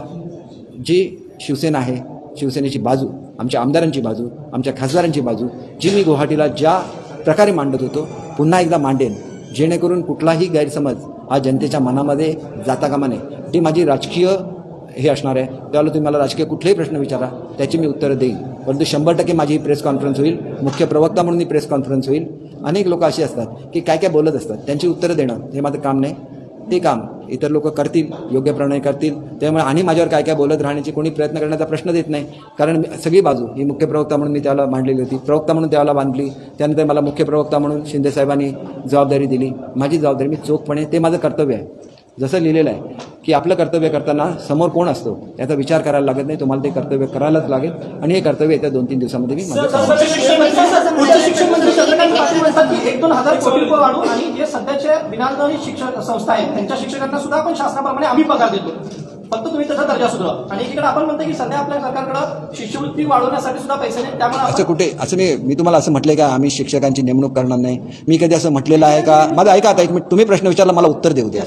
A: जी शिवसेना आहे, शिवसेनेची बाजू, आमच्या आमदारांची बाजू, आमच्या खासदारांची बाजू जी मी गुवाहाटीला ज्या प्रकारे मांडत होतो पुन्हा एकदा मांडेन, जेणेकरून कुठलाही गैरसमज हा जनतेच्या मनामध्ये जाता कामा नये. ती माझी राजकीय हे असणार आहे त्यावेळेला तुम्ही मला राजकीय कुठलेही प्रश्न विचारा त्याची मी उत्तरं देईन. परंतु 100% माझी प्रेस कॉन्फरन्स होईल, मुख्य प्रवक्ता म्हणून ही प्रेस कॉन्फरन्स होईल. अनेक लोक अशी असतात की काय काय बोलत असतात, त्यांची उत्तरं देणं हे माझं काम नाही. ते काम इतर लोक करतील, योग्यप्रमाणे करतील. त्यामुळे आणि माझ्यावर काय काय बोलत राहण्याची कोणी प्रयत्न करण्याचा प्रश्न देत नाही. कारण सगळी बाजू ही मुख्य प्रवक्ता म्हणून मी त्याला मांडलेली होती, प्रवक्ता म्हणून त्याला बांधली. त्यानंतर मला मुख्य प्रवक्ता म्हणून शिंदेसाहेबांनी जबाबदारी दिली. माझी जबाबदारी मी चोखपणे, ते माझं कर्तव्य आहे. जसं लिहिलेलं आहे की आपलं कर्तव्य करताना समोर कोण असतो याचा विचार करायला लागत नाही. तुम्हाला ते कर्तव्य करायलाच लागेल आणि हे कर्तव्य येत्या 2-3 दिवसामध्ये मी माझं
E: उच्च शिक्षण मंत्री चंद्रकांत पाटील म्हणतात की 1-2 हजार कोटी रुपये वाढून आणि जे सध्याचे विनाअनुदानित शिक्षण संस्था आहेत त्यांच्या शिक्षकांना सुद्धा आपण शासनाप्रमाणे आम्ही पगार देतो, फक्त तुम्ही त्याचा दर्जा सुधारा. आणि एकीकडे आपण म्हणतो की सध्या आपल्या सरकारकडे शिष्यवृत्ती वाढवण्यासाठी सुद्धा पैसे नाही. त्यामुळे
A: असं कुठे असं मी तुम्हाला असं म्हटलंय का आम्ही शिक्षकांची नेमणूक करणार नाही? मी कधी असं म्हटलेलं आहे का? माझं ऐका आता एक मिनिट, तुम्ही प्रश्न विचारला मला उत्तर देऊ द्या.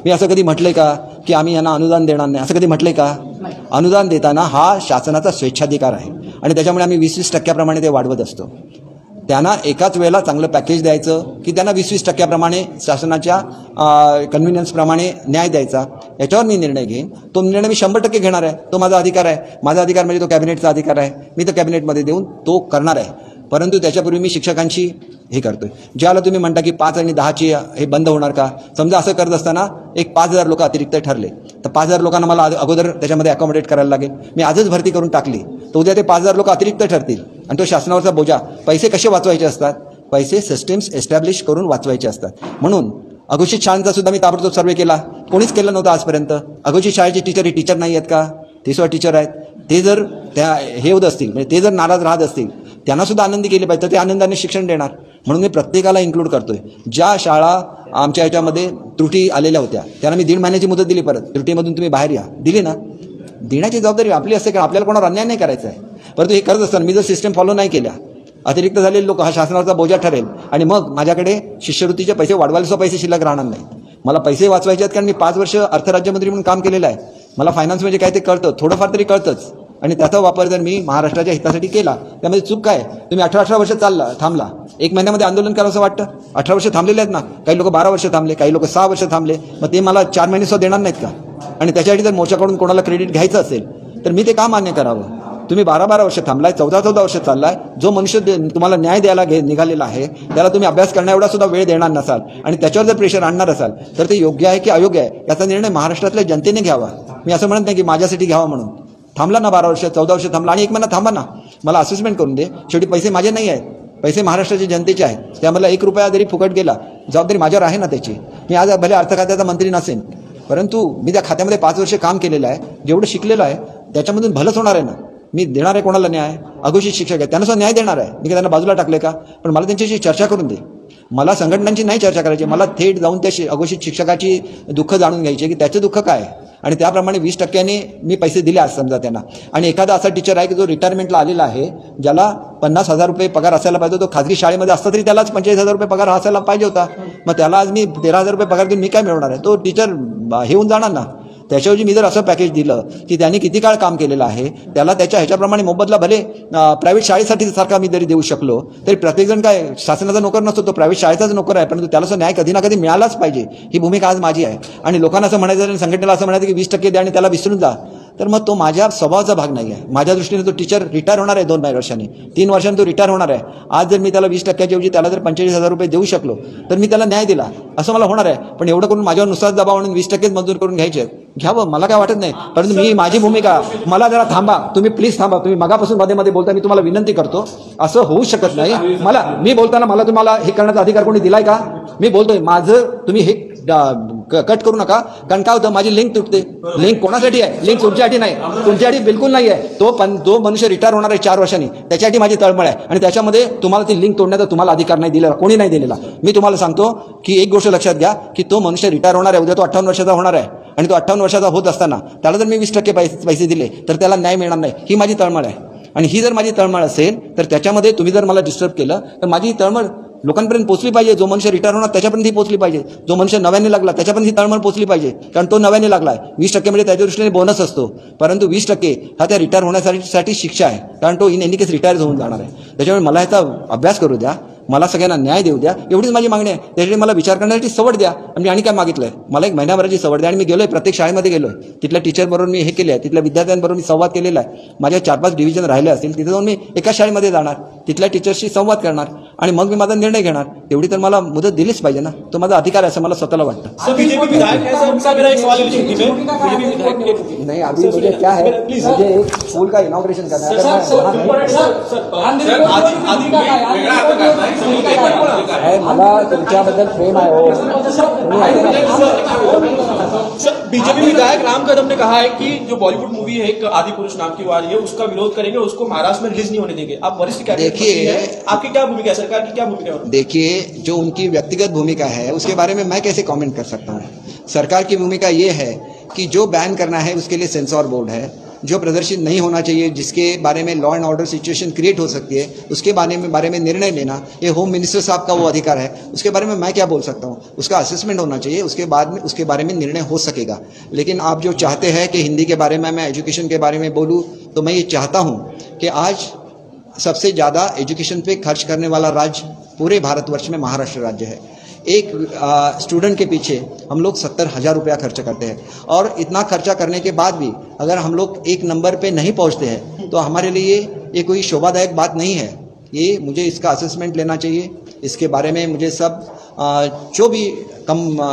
A: मी असं कधी म्हटलंय का की आम्ही यांना अनुदान देणार नाही? असं कधी म्हटलंय का? अनुदान देताना हा शासनाचा स्वेच्छाधिकार आहे आणि त्याच्यामुळे आम्ही 20-20% ते वाढवत असतो. त्यांना एकाच वेळेला चांगलं पॅकेज द्यायचं की त्यांना 20-20% शासनाच्या कन्व्हिनियन्सप्रमाणे न्याय द्यायचा याच्यावर मी निर्णय घेईन. तो निर्णय मी 100% घेणार आहे. तो माझा अधिकार आहे. माझा अधिकार म्हणजे तो कॅबिनेटचा अधिकार आहे. मी तो कॅबिनेटमध्ये देऊन तो करणार आहे. परंतु त्याच्यापूर्वी मी शिक्षकांची हे करतोय. ज्याला तुम्ही म्हणता की 5 आणि 10ची हे बंद होणार का? समजा असं करत असताना एक 5,000 लोक अतिरिक्त ठरले तर 5,000 लोकांना मला अगोदर त्याच्यामध्ये अकोमोडेट करायला लागेल. मी आजच भरती करून टाकली तर उद्या ते 5,000 लोक अतिरिक्त ठरतील आणि तो शासनावरचा बोजा. पैसे कसे वाचवायचे असतात? पैसे सिस्टीम्स एस्टॅब्लिश करून वाचवायचे असतात. म्हणून अघोषित शाळांचा सुद्धा मी ताबडतोब सर्वे केला. कोणीच केलं नव्हतं आजपर्यंत. अघोषित शाळेचे टीचर हे टीचर नाही आहेत का? ते सुद्धा टीचर आहेत. ते जर त्या हे होत असतील म्हणजे ते जर नाराज राहत असतील त्यांना सुद्धा आनंदी केले पाहिजे तर ते आनंदाने शिक्षण देणार. म्हणून मी प्रत्येकाला इन्क्लूड करतोय. ज्या शाळा आमच्या ह्याच्यामध्ये त्रुटी आलेल्या होत्या त्यांना मी 1.5 महिन्याची मुदत दिली. परत त्रुटीमधून तुम्ही बाहेर या, दिली ना? देण्याची जबाबदारी आपली असते, कारण आपल्याला कोणावर अन्याय नाही करायचा आहे. परंतु हे करत असताना मी जर सिस्टम फॉलो नाही केल्या अतिरिक्त झालेले लोक हा शासनाचा बोजा ठरेल आणि मग माझ्याकडे शिष्यवृत्तीचे पैसे वाढवायला सुद्धा पैसे शिल्लक राहणार नाही. मला पैसे वाचवायचे आहेत कारण मी 5 वर्ष अर्थराज्यमंत्री म्हणून काम केलेलं आहे. मला फायनान्स म्हणजे काय ते कळतं, थोडंफार तरी कळतंच. आणि त्याचा वापर जर मी महाराष्ट्राच्या हितासाठी केला त्यामध्ये चूक काय? तुम्ही 18 वर्ष थांबला. 1 महिन्यामध्ये आंदोलन करावं असं वाटतं? 18 वर्ष थांबलेले आहेत ना. काही लोक 12 वर्ष थांबले, काही लोक 6 वर्ष थांबले. मग ते मला 4 महिने सुद्धा देणार नाहीत का? आणि त्याच्यासाठी जर मोर्चाकडून कोणाला क्रेडिट घ्यायचं असेल तर मी ते का मान्य करावं? तुम्ही 12 वर्ष थांबलाय, 14 वर्ष चाललाय. जो मनुष्य तुम्हाला न्याय द्यायला निघालेला आहे त्याला तुम्ही अभ्यास करण्या एवढा सुद्धा वेळ देणार नसाल आणि त्याच्यावर जर प्रेशर आणणार असाल तर ते योग्य आहे की अयोग्य आहे याचा निर्णय महाराष्ट्रातल्या जनतेने घ्यावा. मी असं म्हणत नाही की माझ्यासाठी घ्यावा म्हणून. थांबला ना 12 वर्ष 14 वर्ष थांबला आणि 1 महिना थांबा ना, मला असेसमेंट करून दे. शेवटी पैसे माझे नाही आहेत, पैसे महाराष्ट्राच्या जनतेचे आहेत. त्यामुळे 1 रुपया जरी फुकट गेला जबाबदारी माझ्यावर आहे ना त्याची. मी आज भले अर्थ खात्याचा मंत्री नसेन परंतु मी त्या खात्यामध्ये 5 वर्ष काम केलेलं आहे. जेवढं शिकलेलं आहे त्याच्यामधून भलंच होणार आहे ना. मी देणार आहे कोणाला न्याय? अघोषित शिक्षक आहे त्यांना सुद्धा न्याय देणार आहे. मी त्यांना बाजूला टाकले का? पण मला त्यांच्याशी चर्चा करून दे. मला संघटनांची नाही चर्चा करायची. मला थेट जाऊन त्या अघोषित शिक्षकाची दुःख जाणून घ्यायची की त्याचं दुःख काय आणि त्याप्रमाणे 20% मी पैसे दिले आज समजा त्यांना. आणि एखादा असा टीचर आहे की जो रिटायरमेंटला आलेला आहे ज्याला 50,000 रुपये पगार असायला पाहिजे. तो खाजगी शाळेमध्ये असता तरी त्यालाच 45,000 रुपये पगार असायला पाहिजे होता. मग त्याला आज मी 13,000 रुपये पगार देऊन मी काय मिळवणार आहे? तो टीचर हे होऊन जाणार ना. त्याच्याऐवजी मी जर असं पॅकेज दिलं की त्यांनी किती काळ काम केलेलं आहे त्याला त्याच्या ह्याच्याप्रमाणे मोबदला भले प्रायव्हेट शाळेसाठी सारखा मी जरी देऊ शकलो तरी प्रत्येकजण काय शासनाचा नोकर नसतो, तो प्रायव्हेट शाळेचाच नोकर आहे. परंतु त्याला न्याय कधी ना कधी मिळालाच पाहिजे ही भूमिका आज माझी आहे. आणि लोकांना असं म्हणायचं आणि संघटनेला असं म्हणायचं की 20% द्या आणि त्याला विसरून जा, तर मग तो माझ्या स्वभावाचा भाग नाही आहे. माझ्या दृष्टीने तो टीचर रिटायर होणार आहे 2 वर्षांनी, 3 वर्षांनी तो रिटायर होणार आहे. आज जर मी त्याला 20%च्या ऐवजी त्याला जर 45,000 रुपये देऊ शकलो तर मी त्याला न्याय दिला असं मला होणार आहे. पण एवढं करून माझ्यावर नुसताच दबाव आणून 20% मंजूर करून घ्यायचे घ्यावं मला काय वाटत नाही. परंतु मी माझी भूमिका, मला जरा थांबा, तुम्ही प्लीज थांबा. तुम्ही मगापासून मध्ये बोलता, मी तुम्हाला विनंती करतो, असं होऊ शकत नाही. मी बोलताना मला तुम्हाला हे करण्याचा अधिकार कोणी दिलाय का? मी बोलतोय माझं, तुम्ही हे कट करू नका. कारण काय होतं माझी लिंक तुटते. लिंक कोणासाठी आहे? लिंक तुमच्यासाठी नाही, तुमच्यासाठी बिलकुल नाही आहे. तो मनुष्य रिटायर होणार आहे 4 वर्षांनी, त्याच्यासाठी माझी तळमळ आहे. आणि त्याच्यामध्ये तुम्हाला ती लिंक तोडण्याचा तुम्हाला अधिकार नाही दिलेला, कोणी नाही दिलेला. मी तुम्हाला सांगतो की एक गोष्ट लक्षात घ्या की तो मनुष्य रिटायर होणार आहे, उद्या तो 58 वर्षाचा होणार आहे. आणि तो 58 वर्षाचा होत असताना त्याला जर मी 20% पैसे दिले तर त्याला न्याय मिळणार नाही. ही माझी तळमळ आहे. आणि ही जर माझी तळमळ असेल तर त्याच्यामध्ये तुम्ही जर मला डिस्टर्ब केलं तर माझी तळमळ लोकांपर्यंत पोहोचली पाहिजे. जो मनुष्य रिटायर होणार त्याच्यापर्यंत ही पोहोचली पाहिजे. जो मनुष्य नव्याने लागला त्याच्यापर्यंत ही तळमळ पोहोचली पाहिजे. कारण तो नव्याने लागलाय. 20% म्हणजे त्याच्या दृष्टीने बोनस असतो, परंतु 20% हा त्या रिटायर होण्यासाठी शिक्षा आहे. कारण तो इन एनी केस रिटायर होऊन जाणार आहे. त्याच्यामुळे मला ह्याचा अभ्यास करू द्या. मला सगळ्यांना न्याय देऊ द्या, एवढीच माझी मागणी आहे. त्यासाठी मला विचार करण्यासाठी सवड द्या. मी आणि काय मागितलं आहे? मला 1 महिन्याभराची सवड द्या. आणि मी गेलोय, प्रत्येक शाळेमध्ये गेलोय, तिथल्या टीचरबरोबर मी हे केले आहे, तिथल्या विद्यार्थ्यांबरोबर मी संवाद केलेला आहे. माझ्या 4-5 डिव्हिजन राहिले असतील, तिथे जाऊन मी एका शाळेमध्ये जाणार, तिथल्या टीचर्सशी संवाद करणार आणि मग मी माझा निर्णय घेणार. एवढी तर मला मुदत दिलीच पाहिजे ना, तो माझा अधिकार आहे असं मला स्वतःला वाटतं.
E: बीजेपी विधायक है सर, उनका मेरा एक सवाल है हिंदी में, बीजेपी विधायक
A: नहीं अभी मुझे क्या है, मुझे एक स्कूल का इनॉग्रेशन करना है. मला तुमच्याबद्दल प्रेम आहे.
E: बीजेपी विधायक राम कदम ने कहा है कि जो बॉलीवुड मूवी है एक आदि पुरुष नाम की वो आ रही है, उसका विरोध करेंगे, उसको महाराष्ट्र में रिलीज नहीं होने देंगे. आप वरिष्ठ कैबिनेट मंत्री हैं, आपकी क्या भूमिका है, सरकार की क्या भूमिका है?
A: देखिए, जो उनकी व्यक्तिगत भूमिका है उसके बारे में मैं कैसे कमेंट कर सकता हूँ. सरकार की भूमिका ये है कि जो बैन करना है उसके लिए सेंसर बोर्ड है, जो प्रदर्शित नहीं होना चाहिए, जिसके बारे में law end order situation create हो सकती है, उसके बारे में निर्णय लेना ये होम मिनिस्टर साहब का वो अधिकार है. उसके बारे में मैं क्या बोल सकता हूँ? उसका असेसमेंट होना चाहिए, उसके बाद में उसके बारे में निर्णय हो सकेगा. लेकिन आप जो चाहते हैं कि हिंदी के बारे में मैं एजुकेशन के बारे में बोलूँ, तो मैं ये चाहता हूँ कि आज सबसे ज़्यादा एजुकेशन पे खर्च करने वाला राज्य पूरे भारतवर्ष में महाराष्ट्र राज्य है. एक स्टूडेंट के पीछे हम लोग 70,000 रुपया खर्च करते हैं और इतना खर्चा करने के बाद भी अगर हम लोग 1 नंबर पे नहीं पहुंचते हैं तो हमारे लिए ये कोई शोभादायक बात नहीं है. ये मुझे इसका असेसमेंट लेना चाहिए. इसके बारे में मुझे सब जो भी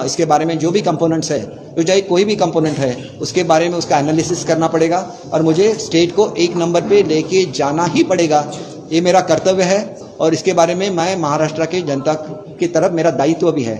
A: इसके बारे में जो भी कंपोनेंट्स है, तो चाहे कोई भी कंपोनेंट है, उसके बारे में उसका एनालिसिस करना पड़ेगा और मुझे स्टेट को 1 नंबर पे लेके जाना ही पड़ेगा. ये मेरा कर्तव्य है और इसके बारे में मैं महाराष्ट्र के जनता की तरफ मेरा दायित्व भी है.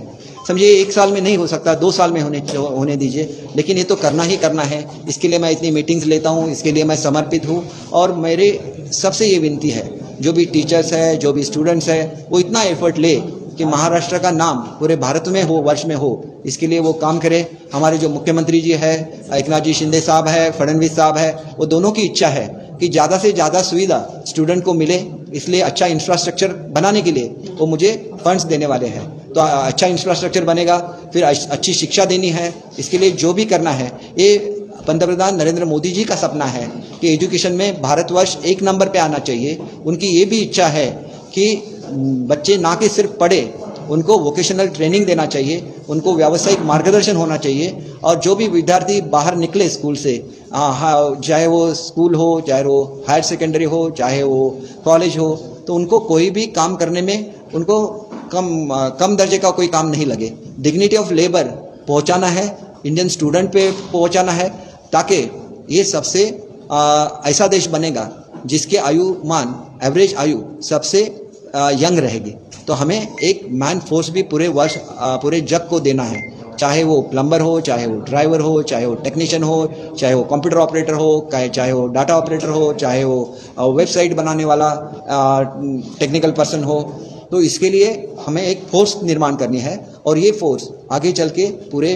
A: समझिए 1 साल में नहीं हो सकता, 2 साल में होने दीजिए, लेकिन ये तो करना ही करना है. इसके लिए मैं इतनी मीटिंग्स लेता हूँ, इसके लिए मैं समर्पित हूँ. और मेरे सबसे ये विनती है, जो भी टीचर्स है, जो भी स्टूडेंट्स है, वो इतना एफर्ट ले कि महाराष्ट्र का नाम पूरे भारत में हो, वर्ष में हो, इसके लिए वो काम करे. हमारे जो मुख्यमंत्री जी है, एकनाथ जी शिंदे साहब है, फडणवीस साहब है, वो दोनों की इच्छा है कि ज़्यादा से ज़्यादा सुविधा स्टूडेंट को मिले. इसलिए अच्छा इंफ्रास्ट्रक्चर बनाने के लिए वो मुझे फंड्स देने वाले हैं. तो अच्छा इंफ्रास्ट्रक्चर बनेगा, फिर अच्छी शिक्षा देनी है. इसके लिए जो भी करना है, ये पंतप्रधान नरेंद्र मोदी जी का सपना है कि एजुकेशन में भारतवर्ष 1 नंबर पे आना चाहिए. उनकी ये भी इच्छा है कि बच्चे ना कि सिर्फ पढ़े, उनको वोकेशनल ट्रेनिंग देना चाहिए, उनको व्यावसायिक मार्गदर्शन होना चाहिए. और जो भी विद्यार्थी बाहर निकले स्कूल से, चाहे वो स्कूल हो, चाहे वो हायर सेकेंडरी हो, चाहे वो कॉलेज हो, तो उनको कोई भी काम करने में उनको कम दर्जे का कोई काम नहीं लगे. डिग्निटी ऑफ लेबर पहुंचाना है, इंडियन स्टूडेंट पे पहुंचाना है, ताकि ये सबसे ऐसा देश बनेगा जिसके आयुमान, एवरेज आयु सबसे यंग रहेगी. तो हमें एक मैन फोर्स भी पूरे जग को देना है, चाहे वो प्लम्बर हो, चाहे वो ड्राइवर हो, चाहे वो टेक्नीशियन हो, चाहे वो कंप्यूटर ऑपरेटर हो, चाहे वो डाटा ऑपरेटर हो, चाहे वो वेबसाइट बनाने वाला टेक्निकल पर्सन हो. तो इसके लिए हमें एक फोर्स निर्माण करनी है और ये फोर्स आगे चल के पूरे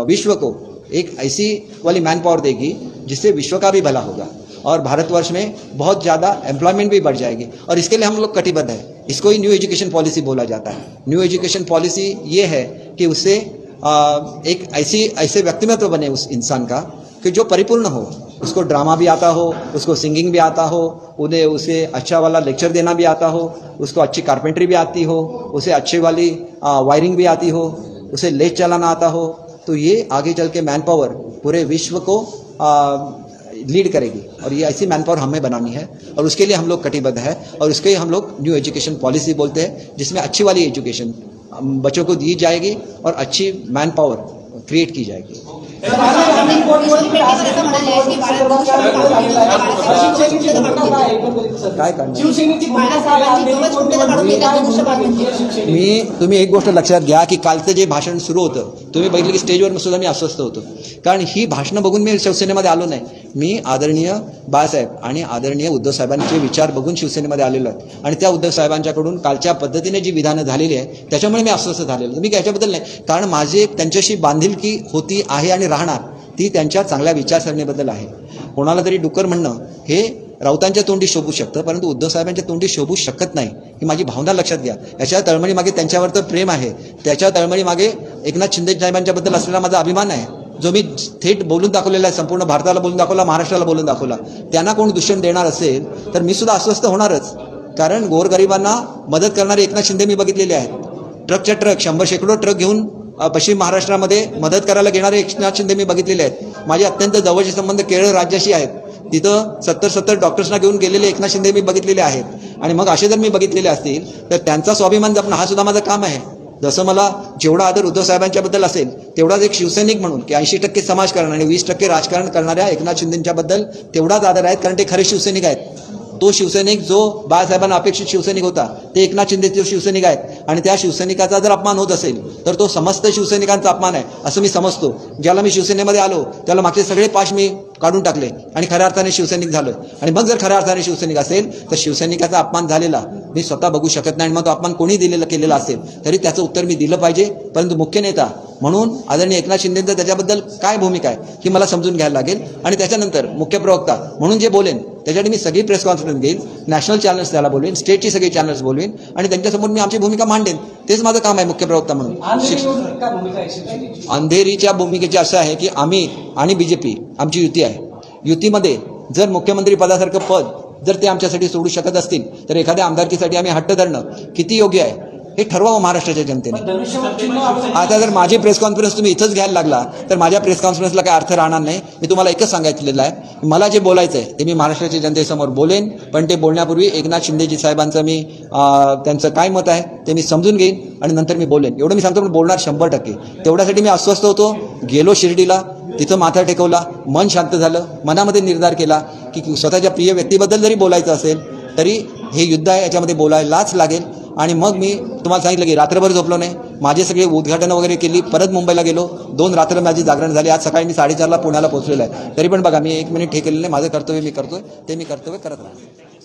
A: विश्व को एक ऐसी वाली मैन पावर देगी जिससे विश्व का भी भला होगा और भारतवर्ष में बहुत ज़्यादा एम्प्लॉयमेंट भी बढ़ जाएगी. और इसके लिए हम लोग कटिबद्ध है. इसको ही न्यू एजुकेशन पॉलिसी बोला जाता है. न्यू एजुकेशन पॉलिसी ये है कि उससे एक ऐसे व्यक्तित्व बने उस इंसान का कि जो परिपूर्ण हो, उसको ड्रामा भी आता हो, उसको सिंगिंग भी आता हो, उसे अच्छा वाला लेक्चर देना भी आता हो, उसको अच्छी कारपेंटरी भी आती हो, उसे अच्छी वाली वायरिंग भी आती हो, उसे लेथ चलाना आता हो. तो ये आगे चल के मैन पावर पूरे विश्व को लीड करेगी और ये ऐसी मैन पावर हमें बनानी है और उसके लिए हम लोग कटिबद्ध है. और उसके हम लोग न्यू एजुकेशन पॉलिसी बोलते हैं, जिसमें अच्छी वाली एजुकेशन बच्चों को दी जाएगी और अच्छी मैन पावर क्रिएट की जाएगी. काय करणार? तुम्ही एक गोष्ट लक्षात घ्या की कालचं जे भाषण सुरू होतं, तुम्ही बघितलं की स्टेजवर सुद्धा मी अस्वस्थ होतो, कारण ही भाषणं बघून मी शिवसेनेमध्ये आलो नाही. मी आदरणीय बाळासाहेब आणि आदरणीय उद्धव साहेबांचे विचार बघून शिवसेनेमध्ये आलेलो आहे आणि त्या उद्धव साहेबांच्याकडून कालच्या पद्धतीने जी विधानं झालेली आहे त्याच्यामुळे मी अस्वस्थ झालेलो. मी याच्याबद्दल नाही, कारण माझी त्यांच्याशी बांधिलकी होती आहे आणि राहणार ती त्यांच्या चांगल्या विचारसरणीबद्दल आहे. कोणाला तरी डुक्कर म्हणणं हे राऊतांच्या तोंडी शोभू शकतं, परंतु उद्धव साहेबांच्या तोंडी शोभू शकत नाही. ही माझी भावना लक्षात घ्या. याच्या तळमळी मागे त्यांच्यावर तर प्रेम आहे, त्याच्या तळमळी मागे एकनाथ शिंदे साहेबांच्याबद्दल असलेला माझा अभिमान आहे, जो मी थेट बोलून दाखवलेला आहे. संपूर्ण भारताला बोलून दाखवला, महाराष्ट्राला बोलून दाखवला. त्यांना कोण दूषण देणार असेल तर मी सुद्धा अस्वस्थ होणारच. कारण गोरगरिबांना मदत करणारे एकनाथ शिंदे मी बघितलेले आहेत. ट्रकच्या ट्रक 100 ट्रक घेऊन पश्चिम महाराष्ट्रामध्ये मदत करायला घेणारे एकनाथ शिंदे मी बघितलेले आहेत. माझे अत्यंत जवळचे संबंध केरळ राज्याशी आहेत. तिथं 70 डॉक्टर्सना घेऊन गेलेले एकनाथ शिंदे मी बघितलेले आहेत. आणि मग असे जर मी बघितलेले असतील तर त्यांचा स्वाभिमान जपणं हा सुद्धा माझं काम आहे. जसं मला जेवढा आदर उद्धव साहेबांच्याबद्दल असेल तेवढाच एक शिवसैनिक म्हणून की 80% समाजकारण आणि 20% राजकारण करणाऱ्या एकनाथ शिंदेंच्याबद्दल तेवढाच आदर आहेत, कारण ते खरे शिवसैनिक आहेत. तो शिवसैनिक जो बाळासाहेबांना अपेक्षित शिवसैनिक होता ते एकनाथ शिंदेचे शिवसैनिक आहेत. आणि त्या शिवसैनिकाचा जर अपमान होत असेल तर तो समस्त शिवसैनिकांचा अपमान आहे असं मी समजतो. ज्याला मी शिवसेनेमध्ये आलो त्याला मागचे सगळे पाश मी काढून टाकले आणि खऱ्या अर्थाने शिवसैनिक झालोय. आणि मग जर खऱ्या अर्थाने शिवसैनिक असेल तर शिवसैनिकाचा अपमान झालेला मी स्वतः बघू शकत नाही. आणि मग तो अपमान कोणी केलेला असेल तरी त्याचं उत्तर मी दिलं पाहिजे. परंतु मुख्य नेता म्हणून आदरणीय एकनाथ शिंदेंचं त्याच्याबद्दल काय भूमिका आहे ही मला समजून घ्यायला लागेल. आणि त्याच्यानंतर मुख्य प्रवक्ता म्हणून जे बोलेन त्याच्यासाठी मी सगळी प्रेस कॉन्फरन्स घेईन, नॅशनल चॅनल्स त्याला बोलवेन, स्टेटची सगळी चॅनल्स बोलवेन आणि त्यांच्यासमोर मी आमची भूमिका मांडेन. तेच माझं काम आहे मुख्य प्रवक्ता म्हणून. अंधेरीच्या भूमिकेचे असं आहे की आम्ही आणि बीजेपी आमची युती आहे. युतीमध्ये जर मुख्यमंत्री पदासारखं पद जर ते आमच्यासाठी सोडू शकत असतील तर एखाद्या आमदारकीसाठी आम्ही हट्ट धरणं किती योग्य आहे हे ठरवावं महाराष्ट्राच्या जनतेने. आता जर माझी प्रेस कॉन्फरन्स तुम्ही इथंच घ्यायला लागला तर माझ्या प्रेस कॉन्फरन्सला काय अर्थ राहणार नाही. मी तुम्हाला एकच सांगितलेलं आहे, मला जे बोलायचं आहे ते मी महाराष्ट्राच्या जनतेसमोर बोलेन. पण ते बोलण्यापूर्वी एकनाथ शिंदेजी साहेबांचं मी त्यांचं काय मत आहे ते मी समजून घेईन आणि नंतर मी बोलेन. एवढं मी सांगतो, पण बोलणार 100%. तेवढ्यासाठी मी अस्वस्थ होतो. गेलो शिर्डीला, तिथं माथा टेकवला, मन शांत झालं, मनामध्ये निर्धार केला की स्वतःच्या प्रिय व्यक्तीबद्दल जरी बोलायचं असेल तरी हे युद्ध आहे, याच्यामध्ये बोलायलाच लागेल. आणि मग मी तुम्हाला सांगितलं की रात्रभर झोपलो नाही, माझे सगळे उद्घाटनं वगैरे केली, परत मुंबईला गेलो, 2 रात्र माझी जागरण झाली. आज सकाळी मी 4:30ला पुण्याला पोहोचलेलो आहे. तरी पण बघा मी 1 मिनिट हे केलेलं नाही. माझं कर्तव्य मी करतोय, ते मी कर्तव्य करत राहतो.